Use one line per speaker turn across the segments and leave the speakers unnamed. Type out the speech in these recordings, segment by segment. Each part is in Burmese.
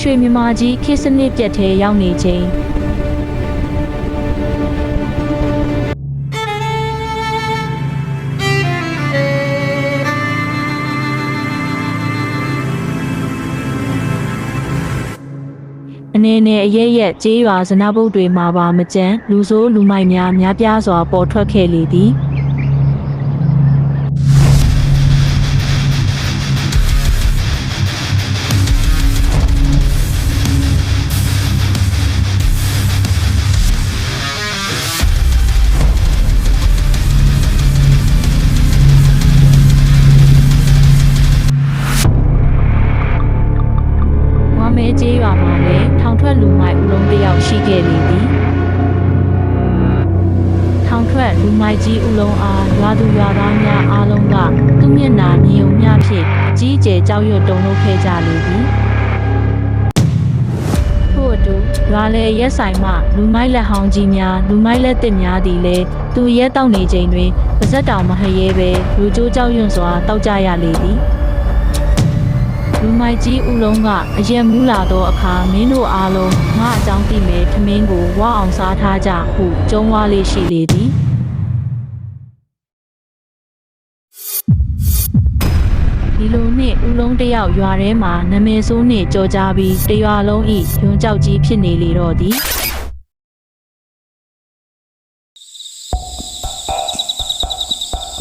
ရွှေမြမကြီးခေတ်စနစ်ပြတ်ထဲရောက်နေချိန်အနေနဲ့အရဲ့ရဲ့ကြေးရွာဇနပုတ်တွေမှာပါမကျန်လူဆိုးလူမိုက်များများပြားစွာပေါ်ထွက်ခဲ့လေသည်မဲကျေးရွာမှာလည်းထောင်ထွက်လူမိုက်ဦးလုံးတစ်ယောက်ရှိခဲ့လေသည်ထောင်ထွက်လူမိုက်ကြီးဦးလုံးအားရွာသူရွာသားများအားလုံးကသူ့မျက်နှာမြင်ုံမျှဖြင့်အကြီးအကျယ်ကြောက်ရွံ့တုန်လှုပ်ခဲ့ကြလေသည်ထို့အတူရွာလေရက်ဆိုင်မှလူမိုက်လက်ဟောင်းကြီးများလူမိုက်လက်တစ်များသည်လည်းသူရဲတောက်နေချိန်တွင်ပါဇက်တောင်မဟရဲပဲလူကျိုးကြောက်ရွံ့စွာတောက်ကြရလေသည်လူမိုက်ကြီးဦးလုံးကအရက်မူးလာသောအခါမင်းတို့အားလုံးငါအကြောင်းသိမယ်ထမင်းကိုဝါအောင်စားထားကြဟုကျုံးဝါလေးရှိလေသည်ဒီလိုနှင့်ဦးလုံးတယောက်ရွာထဲမှာနာမည်ဆိုးနှင့်ကြော်ကြားပြီးတရွာလုံးဤယွန်းကြောက်ကြီးဖြစ်နေလေတော့သည်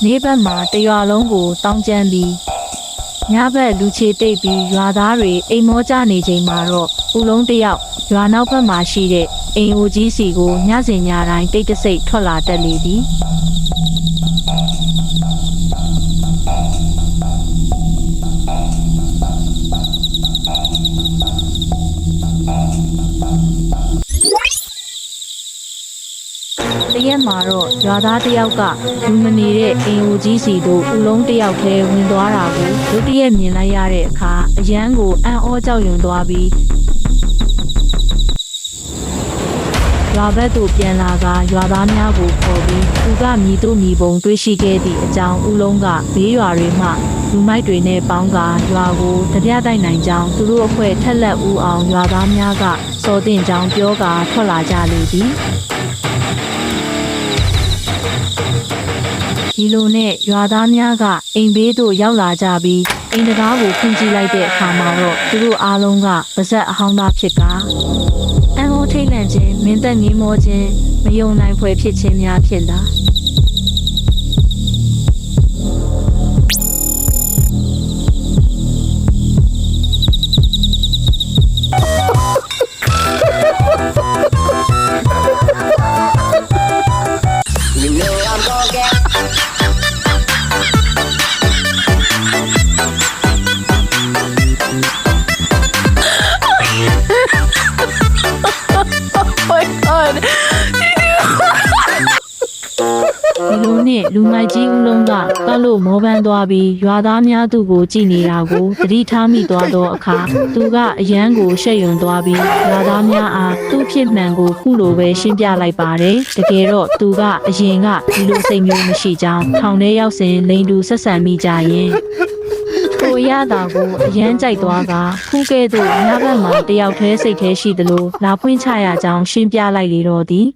နေ့ဘက်မှာတရွာလုံးကိုတောင်းကျမ်းပြီးညဘက်လူချေတိတ်ပြီးရွာသားတွေအိမ်မောကြနေချိန်မှာတော့ဦးလုံးတယောက်ရွာနောက်ဘက်မှာရှိတဲ့အိမ်အိုကြီးစီကိုညစဉ်ညတိုင်းတိတ်တဆိတ်ထွက်လာတတ်လေသည်တရက်မှာတော့ရွာသားတယောက်ကလူမနေတဲ့အိမ်အိုကြီးစီတို့ဦးလုံးတယောက်ထဲဝင်သွားတာကိုဒုတိယမြင်လိုက်ရတဲ့အခါအရန်ကိုအံ့ဩကြောက်ရွံ့သွားပြီးရွာဘက်သို့ပြန်လာကရွာသားများကိုခေါ်ပြီးသူကမြည်တို့မြည်ပုံတွေ့ရှိခဲ့သည့်အကြောင်းဦးလုံးကဘေးရွာတွေမှလူမိုက်တွေနဲ့ပေါင်းကရွာကိုတပြတိုက်နိုင်ကြောင်းသူတို့အဖွဲ့ထက်လက်ဦးအောင်ရွာသားများကစော်တင်ကြောင်းပြောကာထွက်လာကြလေသည်ဒီလိုနဲ့ရွာသားများကအိမ်ဘေးသို့ရောက်လာကြပြီးအိမ်တကားကိုဖွင့်ကြည့်လိုက်တဲ့အခါမှာတော့သူတို့အားလုံးကပါဇက်အဟောင်းသားဖြစ်ကအံ့ဩထိတ်လန့်ခြင်းမင်းသက်ငင်းမောခြင်းမယုံနိုင်ဖွယ်ဖြစ်ခြင်းများဖြစ်လာဒီလိုနဲ့လူမိုက်ကြီးဦးလုံးကတောက်လို့မောပန်းသွားပြီးရွာသားများသူ့ကိုကြည့်နေတာကိုသတိထားမိသွားသောအခါသူကအရန်ကိုရှက်ရွံသွားပြီးရွာသားများအားသူ့ဖြစ်မှန်ကိုခုလိုပဲရှင်းပြလိုက်ပါတယ်တကယ်တော့သူကအရင်ကဒီလိုစိတ်မျိုးမရှိကြောင်းထောင်ထဲရောက်စဉ်လိန်တူဆက်ဆံမိကြရင်ကိုရတာကိုအရန်ကြိုက်သွားကခုကဲ့သို့ညဘက်မှာတယောက်တည်းစိတ်ထဲရှိသလိုလာဖွင့်ချရကြောင်းရှင်းပြလိုက်လေတော့သည်